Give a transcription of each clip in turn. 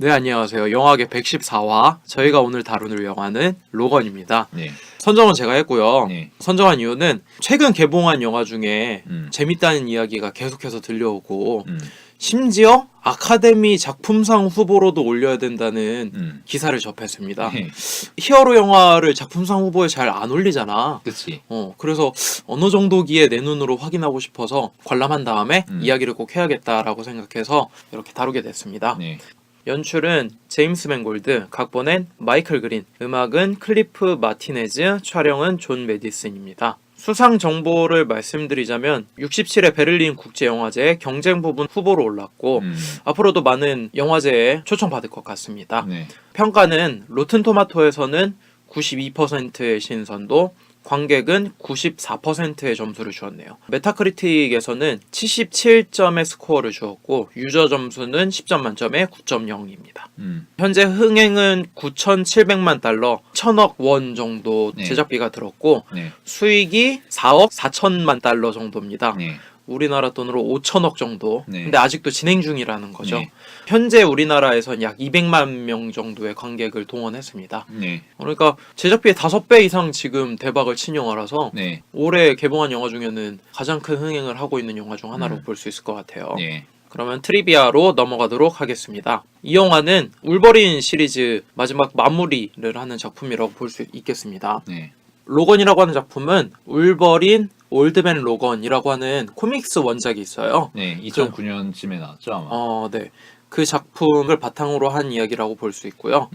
네, 안녕하세요. 영화계 114화. 저희가 오늘 다루는 영화는 로건입니다. 네. 선정은 제가 했고요. 네. 선정한 이유는 최근 개봉한 영화 중에 음. 재밌다는 이야기가 계속해서 들려오고 음. 심지어 아카데미 작품상 후보로도 올려야 된다는 기사를 접했습니다. 네. 히어로 영화를 작품상 후보에 잘 안 올리잖아. 그치. 그래서 어느 정도기에 내 눈으로 확인하고 싶어서 관람한 다음에 이야기를 꼭 해야겠다라고 생각해서 이렇게 다루게 됐습니다. 네. 연출은 제임스 맨골드, 각본엔 마이클 그린, 음악은 클리프 마티네즈, 촬영은 존 메디슨입니다. 수상 정보를 말씀드리자면 67회 베를린 국제영화제에 경쟁 부분 후보로 올랐고 앞으로도 많은 영화제에 초청받을 것 같습니다. 네. 평가는 로튼토마토에서는 92%의 신선도, 관객은 94%의 점수를 주었네요. 메타크리틱에서는 77점의 스코어를 주었고 유저 점수는 10점 만점에 9.0입니다. 현재 흥행은 9,700만 달러, 1,000억 원 정도 네. 제작비가 들었고 네. 수익이 4억 4천만 달러 정도입니다. 네. 우리나라 돈으로 5천억 정도. 네. 근데 아직도 진행 중이라는 거죠. 네. 현재 우리나라에선 약 200만 명 정도의 관객을 동원했습니다. 네. 그러니까 제작비의 5배 이상 지금 대박을 친 영화라서 네. 올해 개봉한 영화 중에는 가장 큰 흥행을 하고 있는 영화 중 하나로 볼 수 있을 것 같아요. 네. 그러면 트리비아로 넘어가도록 하겠습니다. 이 영화는 울버린 시리즈 마지막 마무리를 하는 작품이라고 볼 수 있겠습니다. 네. 로건이라고 하는 작품은 울버린 올드맨 로건이라고 하는 코믹스 원작이 있어요. 네. 2009년쯤에 나왔죠 아마. 네. 그 작품을 바탕으로 한 이야기라고 볼 수 있고요.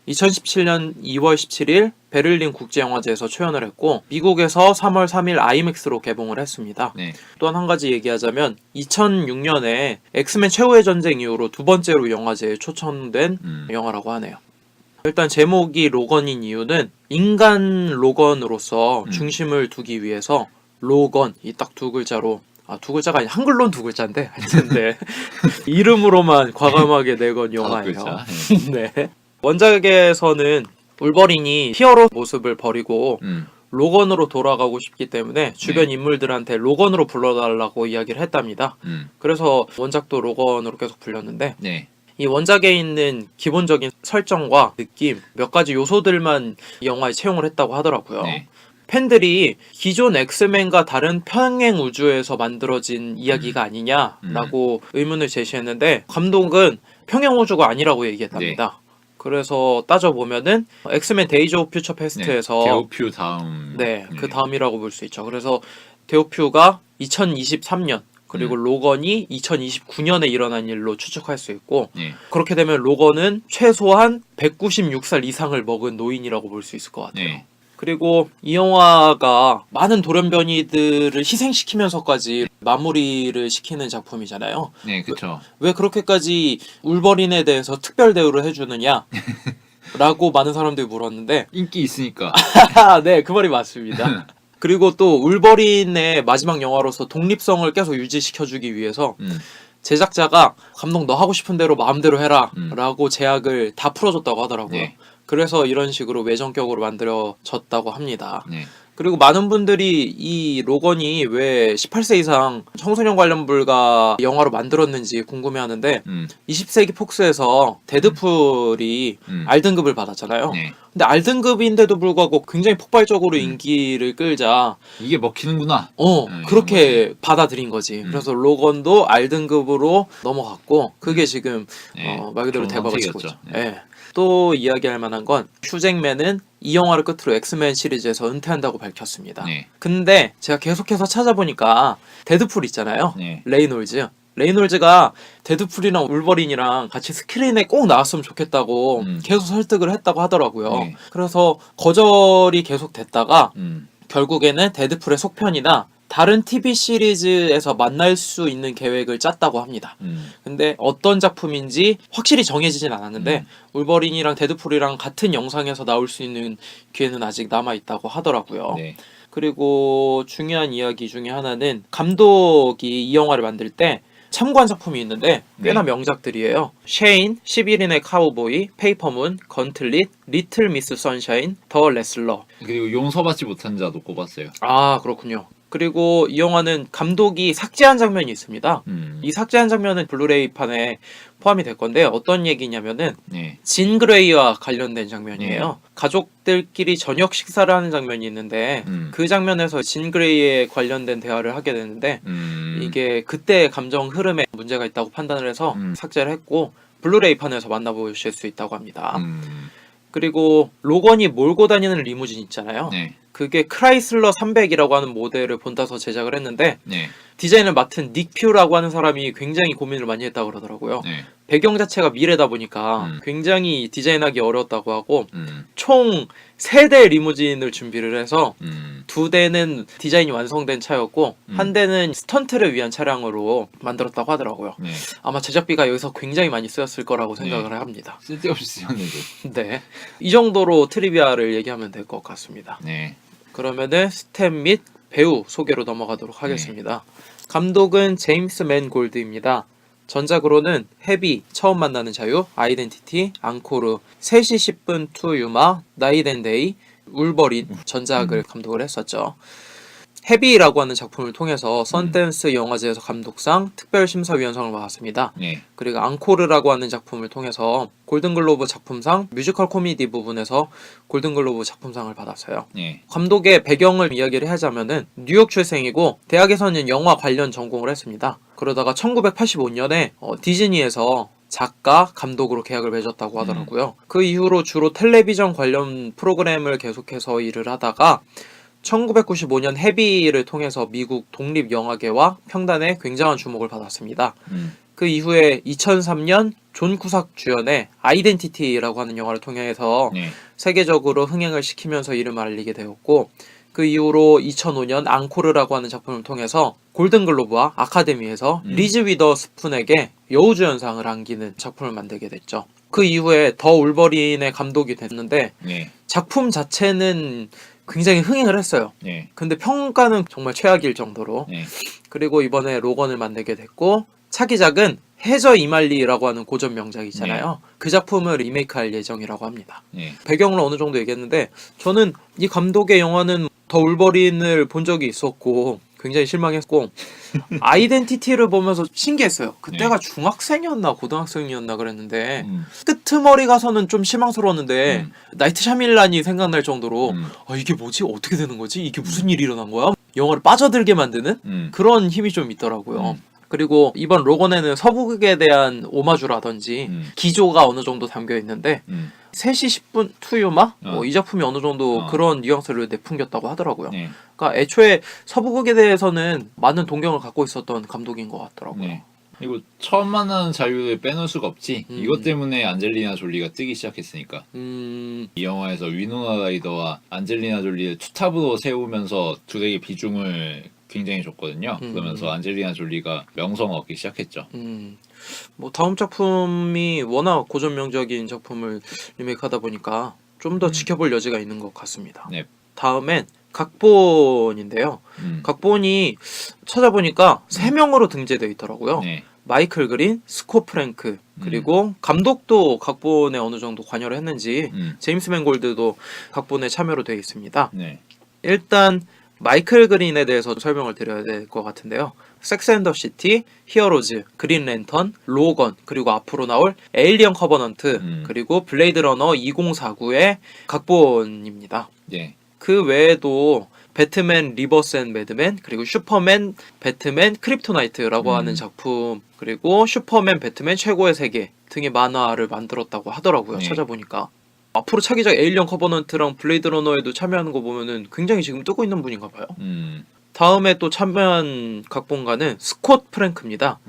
2017년 2월 17일 베를린 국제영화제에서 초연을 했고 미국에서 3월 3일 아이맥스로 개봉을 했습니다. 네. 또한 한 가지 얘기하자면 2006년에 엑스맨 최후의 전쟁 이후로 두 번째로 영화제에 초청된 영화라고 하네요. 일단 제목이 로건인 이유는 인간 로건으로서 중심을 두기 위해서 로건, 이 딱 두 글자로 두 글자가 아니 한글로는 두 글자인데 하여튼 네. 이름으로만 과감하게 내건 영화예요. 네. 원작에서는 울버린이 히어로 모습을 버리고 로건으로 돌아가고 싶기 때문에 주변 인물들한테 로건으로 불러달라고 이야기를 했답니다. 그래서 원작도 로건으로 계속 불렸는데 네. 이 원작에 있는 기본적인 설정과 느낌 몇 가지 요소들만 이 영화에 채용을 했다고 하더라고요. 네. 팬들이 기존 엑스맨과 다른 평행 우주에서 만들어진 이야기가 아니냐라고 의문을 제시했는데 감독은 평행 우주가 아니라고 얘기했답니다. 그래서 따져보면은 엑스맨 데이즈 오브 퓨처 패스트에서 데오퓨 다음. 그 다음이라고 볼 수 있죠. 그래서 데오퓨가 2023년 그리고 로건이 2029년에 일어난 일로 추측할 수 있고 그렇게 되면 로건은 최소한 196살 이상을 먹은 노인이라고 볼 수 있을 것 같아요. 네. 그리고 이 영화가 많은 돌연변이들을 희생시키면서까지 마무리를 시키는 작품이잖아요. 네, 그렇죠. 왜 그렇게까지 울버린에 대해서 특별 대우를 해주느냐? 라고 많은 사람들이 물었는데 인기 있으니까. 네, 그 말이 맞습니다. 그리고 또 울버린의 마지막 영화로서 독립성을 계속 유지시켜주기 위해서 제작자가 감독 너 하고 싶은 대로 마음대로 해라 라고 제약을 다 풀어줬다고 하더라고요. 네. 그래서 이런 식으로 외전격으로 만들어졌다고 합니다. 네. 그리고 많은 분들이 이 로건이 왜 18세 이상 청소년 관련 불가 영화로 만들었는지 궁금해하는데 20세기 폭스에서 데드풀이 R등급을 받았잖아요. 네. 근데 R등급인데도 불구하고 굉장히 폭발적으로 인기를 끌자 이게 먹히는구나. 그렇게 받아들인 거지. 그래서 로건도 R등급으로 넘어갔고 그게 지금 말 그대로 대박을 치고 있죠. 또 이야기할 만한 건 휴잭맨은 이 영화를 끝으로 엑스맨 시리즈에서 은퇴한다고 밝혔습니다. 근데 제가 계속해서 찾아보니까 데드풀 있잖아요. 레이놀즈가 데드풀이랑 울버린이랑 같이 스크린에 꼭 나왔으면 좋겠다고 계속 설득을 했다고 하더라고요. 그래서 거절이 계속 됐다가 결국에는 데드풀의 속편이나 다른 TV 시리즈에서 만날 수 있는 계획을 짰다고 합니다. 근데 어떤 작품인지 확실히 정해지진 않았는데 울버린이랑 데드풀이랑 같은 영상에서 나올 수 있는 기회는 아직 남아있다고 하더라고요. 그리고 중요한 이야기 중에 하나는 감독이 이 영화를 만들 때 참고한 작품이 있는데 꽤나 명작들이에요. 셰인, 11인의 카우보이, 페이퍼문, 건틀릿, 리틀 미스 선샤인, 더 레슬러. 그리고 용서받지 못한 자도 꼽았어요. 아 그렇군요. 그리고 이 영화는 감독이 삭제한 장면이 있습니다. 이 삭제한 장면은 블루레이판에 포함이 될 건데 어떤 얘기냐면은 네. 진 그레이와 관련된 장면이에요. 가족들끼리 저녁 식사를 하는 장면이 있는데 그 장면에서 진 그레이에 관련된 대화를 하게 되는데 이게 그때 감정 흐름에 문제가 있다고 판단을 해서 삭제를 했고 블루레이판에서 만나보실 수 있다고 합니다. 그리고 로건이 몰고 다니는 리무진 있잖아요. 네. 그게 크라이슬러 300이라고 하는 모델을 본따서 제작을 했는데 네. 디자인을 맡은 닉 퓨라고 하는 사람이 굉장히 고민을 많이 했다고 그러더라고요. 네. 배경 자체가 미래다 보니까 굉장히 디자인하기 어려웠다고 하고 총 3대 리무진을 준비를 해서 2대는 디자인이 완성된 차였고 1대는 스턴트를 위한 차량으로 만들었다고 하더라고요. 네. 아마 제작비가 여기서 굉장히 많이 쓰였을 거라고 생각을 합니다. 쓸데없이 쓰였는데. 네, 이 정도로 트리비아를 얘기하면 될 것 같습니다. 네. 그러면은 스텝 및 배우 소개로 넘어가도록 하겠습니다. 감독은 제임스 맨골드입니다. 전작으로는 헤비, 처음 만나는 자유, 아이덴티티, 앙코르, 3시 10분 투 유마, 나잇 앤 데이, 울버린 전작을 감독을 했었죠. 헤비라고 하는 작품을 통해서 선댄스 영화제에서 감독상, 특별심사위원상을 받았습니다. 네. 그리고 앙코르라고 하는 작품을 통해서 골든글로브 작품상, 뮤지컬 코미디 부분에서 골든글로브 작품상을 받았어요. 네. 감독의 배경을 이야기를 하자면은 뉴욕 출생이고 대학에서는 영화 관련 전공을 했습니다. 그러다가 1985년에 디즈니에서 작가, 감독으로 계약을 맺었다고 하더라고요. 그 이후로 주로 텔레비전 관련 프로그램을 계속해서 일을 하다가 1995년 헤비를 통해서 미국 독립영화계와 평단에 굉장한 주목을 받았습니다. 그 이후에 2003년 존 쿠삭 주연의 아이덴티티라고 하는 영화를 통해서 세계적으로 흥행을 시키면서 이름을 알리게 되었고 그 이후로 2005년 앙코르라고 하는 작품을 통해서 골든글로브와 아카데미에서 리즈 위더스푼에게 여우주연상을 안기는 작품을 만들게 됐죠. 그 이후에 더 울버린의 감독이 됐는데 작품 자체는 굉장히 흥행을 했어요. 근데 평가는 정말 최악일 정도로. 그리고 이번에 로건을 만들게 됐고 차기작은 해저 이말리라고 하는 고전 명작이잖아요. 그 작품을 리메이크할 예정이라고 합니다. 배경을 어느 정도 얘기했는데 저는 이 감독의 영화는 더 울버린을 본 적이 있었고 굉장히 실망했고 아이덴티티를 보면서 신기했어요. 그때가 중학생이었나 고등학생이었나 그랬는데 끄트머리 가서는 좀 실망스러웠는데 나이트 샤밀란이 생각날 정도로 이게 뭐지? 어떻게 되는 거지? 이게 무슨 일이 일어난 거야? 영화를 빠져들게 만드는 그런 힘이 좀 있더라고요. 그리고 이번 로건에는 서부극에 대한 오마주라든지 기조가 어느 정도 담겨 있는데 3시 10분 투유마? 이 작품이 어느 정도 그런 뉘앙스를 내풍겼다고 하더라고요. 그러니까 애초에 서부극에 대해서는 많은 동경을 갖고 있었던 감독인 것 같더라고요. 그리고 처음 만나는 자유를 빼놓을 수가 없지. 이것 때문에 안젤리나 졸리가 뜨기 시작했으니까. 이 영화에서 위노나 라이더와 안젤리나 졸리를 투탑으로 세우면서 둘에게 비중을 굉장히 줬거든요. 그러면서 안젤리나 졸리가 명성을 얻기 시작했죠. 뭐 다음 작품이 워낙 고전 명작인 작품을 리메이크하다 보니까 좀 더 지켜볼 여지가 있는 것 같습니다. 다음엔 각본인데요. 각본이 찾아보니까 3명으로 등재되어 있더라고요. 마이클 그린, 스콧 프랭크, 그리고 감독도 각본에 어느 정도 관여를 했는지 제임스 맨골드도 각본에 참여로 되어 있습니다. 일단 마이클 그린에 대해서 설명을 드려야 될 것 같은데요. 섹스 앤 더 시티, 히어로즈, 그린 랜턴, 로건, 그리고 앞으로 나올 에일리언 커버넌트, 그리고 블레이드 러너 2049의 각본입니다. 그 외에도 배트맨 리버스 앤 매드맨, 그리고 슈퍼맨, 배트맨, 크립토나이트라고 하는 작품, 그리고 슈퍼맨, 배트맨 최고의 세계 등의 만화를 만들었다고 하더라고요. 찾아보니까. 앞으로 차기작 에일리언 커버넌트랑 블레이드 러너에도 참여하는 거 보면은 굉장히 지금 뜨고 있는 분인가 봐요. 다음에 또 참여한 각본가는 스콧 프랭크입니다.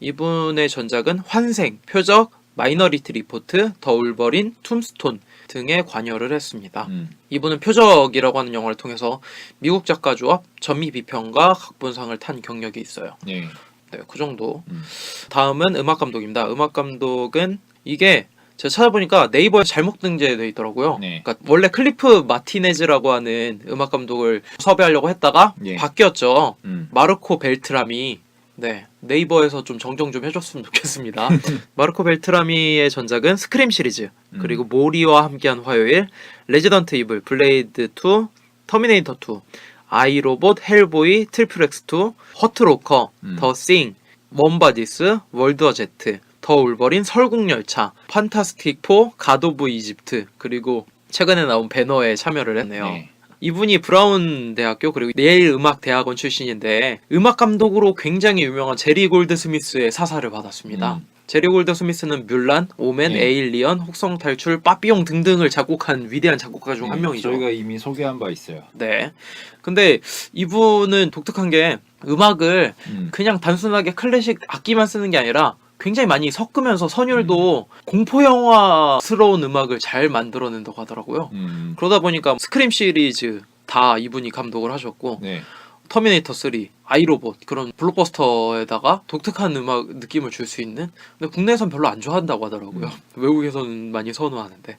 이분의 전작은 환생, 표적, 마이너리티 리포트, 더 울버린, 툼스톤 등에 관여를 했습니다. 이분은 표적이라고 하는 영화를 통해서 미국 작가 조합 전미 비평가 각본상을 탄 경력이 있어요. 그 정도. 다음은 음악 감독입니다. 음악 감독은 이게 제가 찾아보니까 네이버에 잘못 등재되어 있더라고요. 그러니까 원래 클리프 마티네즈라고 하는 음악 감독을 섭외하려고 했다가 바뀌었죠. 마르코 벨트라미. 네이버에서 좀 정정 좀 해줬으면 좋겠습니다. 마르코 벨트라미의 전작은 스크림 시리즈, 그리고 모리와 함께한 화요일, 레지던트 이블, 블레이드 2, 터미네이터 2, 아이로봇, 헬보이, 트리플엑스2, 허트로커, 더 싱, 원바디스, 월드어제트, 더 울버린, 설국열차, 판타스틱4, 갓 오브 이집트, 그리고 최근에 나온 배너에 참여를 했네요. 네. 이분이 브라운 대학교 그리고 예일 음악 대학원 출신인데 음악 감독으로 굉장히 유명한 제리 골드 스미스의 사사를 받았습니다. 제리 골드 스미스는 뮬란, 오멘, 네. 에일리언, 혹성 탈출, 빠삐용 등등을 작곡한 위대한 작곡가 중 한 명이죠. 저희가 이미 소개한 바 있어요. 네. 근데 이분은 독특한 게 음악을 그냥 단순하게 클래식 악기만 쓰는 게 아니라 굉장히 많이 섞으면서 선율도 공포영화스러운 음악을 잘 만들어낸다고 하더라고요. 그러다 보니까 스크림 시리즈 다 이분이 감독을 하셨고 네. 터미네이터 3, 아이로봇 그런 블록버스터에다가 독특한 음악 느낌을 줄 수 있는, 근데 국내에선 별로 안 좋아한다고 하더라고요. 외국에서는 많이 선호하는데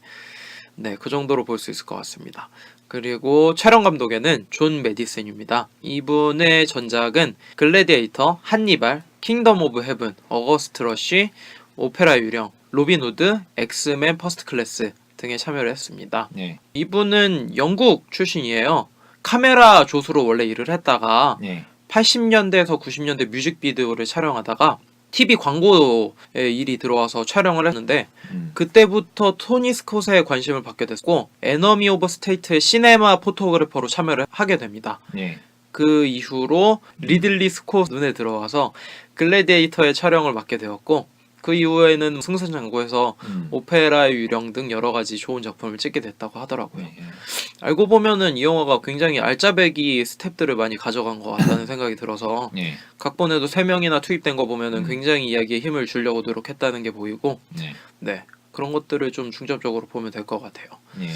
네, 그 정도로 볼 수 있을 것 같습니다. 그리고 촬영 감독에는 존 메디슨입니다. 이분의 전작은 글래디에이터, 한니발, 킹덤 오브 헤븐, 어거스트 러쉬, 오페라 유령, 로빈 후드, 엑스맨 퍼스트 클래스 등에 참여를 했습니다. 네. 이분은 영국 출신이에요. 카메라 조수로 원래 일을 했다가 네. 80년대에서 90년대 뮤직비디오를 촬영하다가 TV 광고에 일이 들어와서 촬영을 했는데 그때부터 토니 스콧에 관심을 받게 됐고 에너미 오브 스테이트의 시네마 포토그래퍼로 참여를 하게 됩니다. 네. 그 이후로 리들리 스콧 눈에 들어와서 글래디에이터의 촬영을 맡게 되었고 그 이후에는 승승장구해서 오페라의 유령 등 여러 가지 좋은 작품을 찍게 됐다고 하더라고요. 네. 알고 보면은 이 영화가 굉장히 알짜배기 스텝들을 많이 가져간 것 같다는 생각이 들어서 네. 각본에도 3명이나 투입된 거 보면은 굉장히 이야기에 힘을 주려고 노력했다는 게 보이고 네. 네, 그런 것들을 좀 중점적으로 보면 될 것 같아요. 네.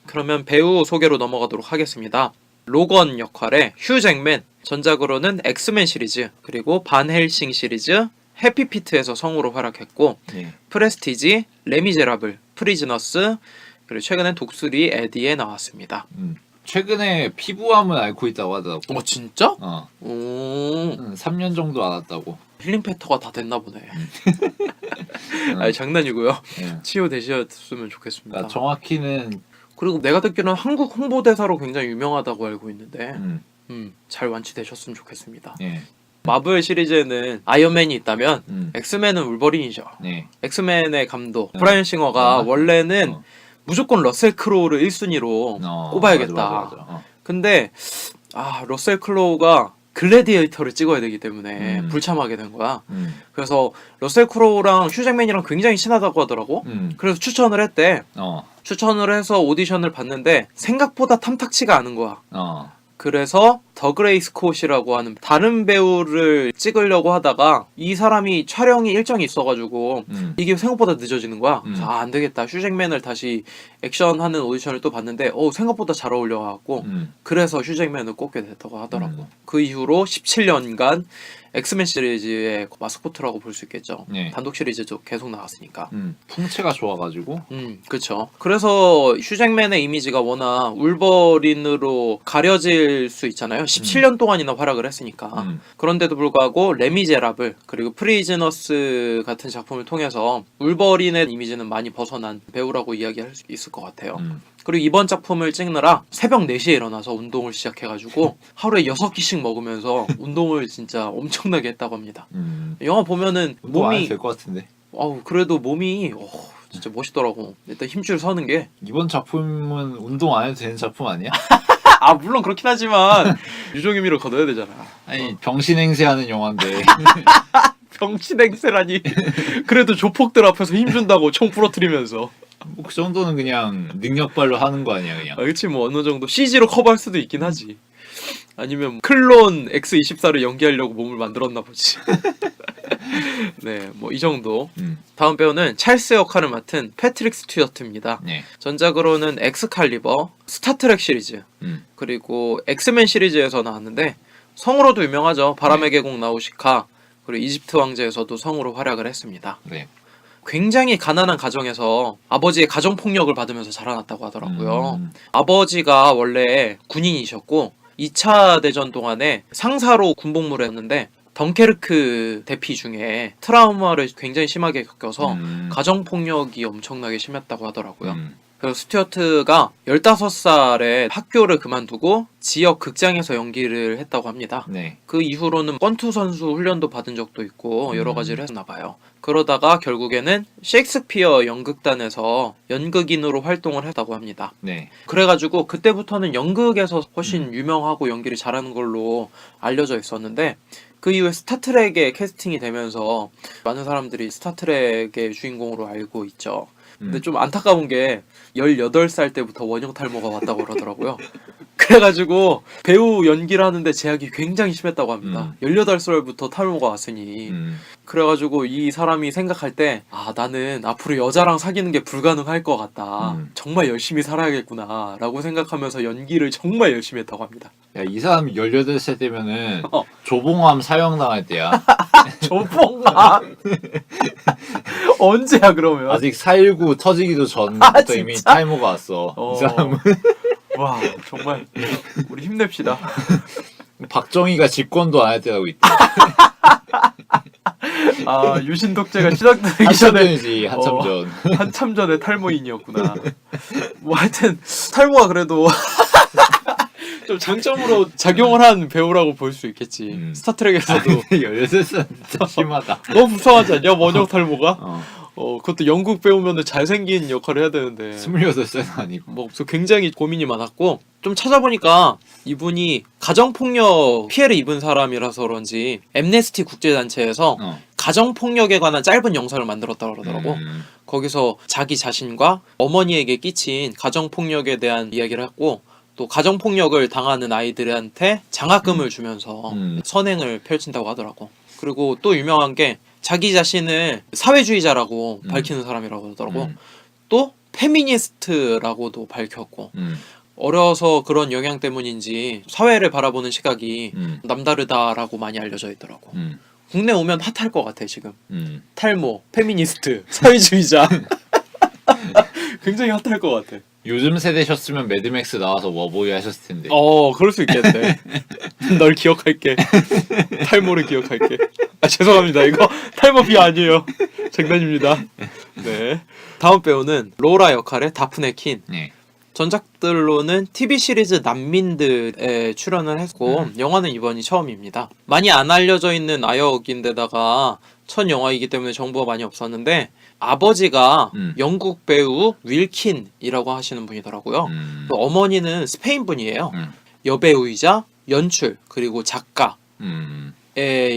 그러면 배우 소개로 넘어가도록 하겠습니다. 로건 역할의 휴 잭맨, 전작으로는 엑스맨 시리즈, 그리고 반 헬싱 시리즈, 해피피트에서 성우로 활약했고 네. 프레스티지, 레미제라블, 프리즈너스, 그리고 최근엔 독수리 에디에 나왔습니다. 최근에 피부암을 앓고 있다고 하더라고. 진짜? 오. 3년 정도 앓았다고. 힐링 패터가 다 됐나 보네. 아니 장난이고요. 네. 치유되셨으면 좋겠습니다. 그러니까 정확히는 그리고 내가 듣기로는 한국 홍보대사로 굉장히 유명하다고 알고 있는데 잘 완치되셨으면 좋겠습니다. 네. 마블 시리즈에는 아이언맨이 있다면 엑스맨은 울버린이죠. 네. 엑스맨의 감독 브라이언 싱어가 원래는 무조건 러셀 크로우를 1순위로 꼽아야겠다. 맞아. 근데 러셀 크로우가 글래디에이터를 찍어야 되기 때문에 불참하게 된 거야. 그래서 러셀 크로우랑 휴 잭맨이랑 굉장히 친하다고 하더라고. 그래서 추천을 했대. 추천을 해서 오디션을 봤는데 생각보다 탐탁치가 않은 거야. 그래서 더 그레이 스콧이라고 하는 다른 배우를 찍으려고 하다가 이 사람이 촬영이 일정이 있어가지고 이게 생각보다 늦어지는 거야. 그래서 안 되겠다. 휴 잭맨을 다시 액션하는 오디션을 또 봤는데 생각보다 잘 어울려갖고 그래서 휴 잭맨을 꼽게 됐다고 하더라고. 그 이후로 17년간 엑스맨 시리즈의 마스코트라고 볼 수 있겠죠. 네. 단독 시리즈도 계속 나왔으니까. 풍채가 좋아가지고. 그쵸. 그래서 휴 잭맨의 이미지가 워낙 울버린으로 가려질 수 있잖아요. 17년 동안이나 활약을 했으니까. 그런데도 불구하고 레미제라블 그리고 프리즈너스 같은 작품을 통해서 울버린의 이미지는 많이 벗어난 배우라고 이야기할 수 있을 것 같아요. 그리고 이번 작품을 찍느라 새벽 4시에 일어나서 운동을 시작해가지고 하루에 6끼씩 먹으면서 운동을 진짜 엄청나게 했다고 합니다. 영화 보면은 몸이 될것 같은데. 그래도 몸이 진짜 멋있더라고. 일단 힘줄 서는 게. 이번 작품은 운동 안 해도 되는 작품 아니야? 물론 그렇긴 하지만 유종의미를 거둬야 되잖아. 아니 병신 행세하는 영화인데. 병신 행세라니. 그래도 조폭들 앞에서 힘준다고 총 부러뜨리면서. 그 정도는 그냥 능력발로 하는 거 아니야 그냥. 그렇지 뭐 어느 정도 CG로 커버할 수도 있긴 하지. 아니면 클론 X24를 연기하려고 몸을 만들었나 보지. 네, 뭐 이 정도. 다음 배우는 찰스 역할을 맡은 패트릭 스튜어트입니다. 네. 전작으로는 엑스칼리버, 스타트렉 시리즈, 그리고 엑스맨 시리즈에서 나왔는데 성우로도 유명하죠. 바람의 계곡 나우시카, 그리고 이집트 왕제에서도 성우로 활약을 했습니다. 네. 굉장히 가난한 가정에서 아버지의 가정폭력을 받으면서 자라났다고 하더라고요. 아버지가 원래 군인이셨고 2차 대전 동안에 상사로 군복무를 했는데 덩케르크 대피 중에 트라우마를 굉장히 심하게 겪어서 가정폭력이 엄청나게 심했다고 하더라고요. 그래서 스튜어트가 15살에 학교를 그만두고 지역 극장에서 연기를 했다고 합니다. 네. 그 이후로는 권투 선수 훈련도 받은 적도 있고 여러 가지를 했나 봐요. 그러다가 결국에는 셰익스피어 연극단에서 연극인으로 활동을 했다고 합니다. 네. 그래가지고 그때부터는 연극에서 훨씬 유명하고 연기를 잘하는 걸로 알려져 있었는데 그 이후에 스타트rek에 캐스팅이 되면서 많은 사람들이 스타트rek의 주인공으로 알고 있죠. 근데 좀 안타까운 게 18살 때부터 원형 탈모가 왔다고 그러더라고요. 그래가지고 배우 연기를 하는데 제약이 굉장히 심했다고 합니다. 18살부터 탈모가 왔으니. 그래가지고 이 사람이 생각할 때 나는 앞으로 여자랑 사귀는 게 불가능할 것 같다. 정말 열심히 살아야겠구나 라고 생각하면서 연기를 정말 열심히 했다고 합니다. 야, 이 사람이 18살 때면은 조봉암 사형당할 때야. 조봉암? 언제야 그러면? 아직 4.19 터지기도 전부터 이미 탈모가 왔어. 이 사람은. 와 정말 우리 힘냅시다. 박정희가 집권도 안 할 때라고 있다. 유신 독재가 시작되기 한참 전에 전이지, 한참 전. 한참 전에 탈모인이었구나. 뭐 하여튼 탈모가 그래도 좀 장점으로 작용을 한 배우라고 볼 수 있겠지. 스타트rek에서도 18살 진짜 심하다. 너무 불쌍하지 않냐? 원형 탈모가? 그것도 영국 배우면 잘생긴 역할을 해야 되는데 28살도 아니고. 뭐 굉장히 고민이 많았고 좀 찾아보니까 이분이 가정폭력 피해를 입은 사람이라서 그런지 엠네스티 국제단체에서 가정폭력에 관한 짧은 영상을 만들었다고 그러더라고. 거기서 자기 자신과 어머니에게 끼친 가정폭력에 대한 이야기를 했고 또 가정폭력을 당하는 아이들한테 장학금을 주면서 선행을 펼친다고 하더라고. 그리고 또 유명한 게 자기 자신을 사회주의자라고 밝히는 사람이라고 하더라고. 또 페미니스트라고도 밝혔고 어려서 그런 영향 때문인지 사회를 바라보는 시각이 남다르다라고 많이 알려져 있더라고. 국내 오면 핫할 것 같아 지금. 탈모, 페미니스트, 사회주의자 굉장히 핫할 것 같아. 요즘 세대셨으면 매드맥스 나와서 워보이 하셨을 텐데. 그럴 수 있겠네. 널 기억할게. 탈모를 기억할게. 죄송합니다. 이거 탈모 비 아니에요. 장난입니다. 네. 다음 배우는 로라 역할의 다프네 킨. 네. 전작들로는 TV 시리즈 난민들에 출연을 했고 영화는 이번이 처음입니다. 많이 안 알려져 있는 아역인데다가 첫 영화이기 때문에 정보가 많이 없었는데 아버지가 영국 배우 윌킨이라고 하시는 분이더라고요. 또 어머니는 스페인 분이에요. 여배우이자 연출 그리고 작가의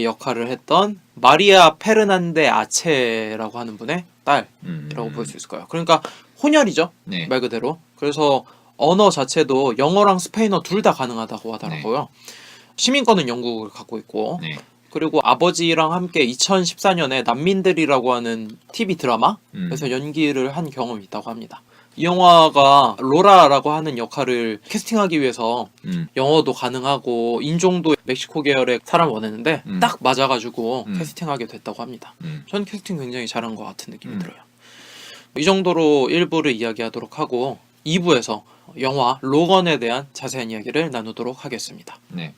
역할을 했던 마리아 페르난데 아체라고 하는 분의 딸이라고 볼 수 있을 거예요. 그러니까 혼혈이죠. 네. 말 그대로. 그래서 언어 자체도 영어랑 스페인어 둘 다 가능하다고 하더라고요. 네. 시민권은 영국을 갖고 있고 네. 그리고 아버지랑 함께 2014년에 난민들이라고 하는 TV 드라마에서 연기를 한 경험이 있다고 합니다. 이 영화가 로라라고 하는 역할을 캐스팅하기 위해서 영어도 가능하고 인종도 멕시코 계열의 사람을 원했는데 딱 맞아가지고 캐스팅하게 됐다고 합니다. 전 캐스팅 굉장히 잘한 것 같은 느낌이 들어요. 이 정도로 1부를 이야기하도록 하고 2부에서 영화 로건에 대한 자세한 이야기를 나누도록 하겠습니다. 네.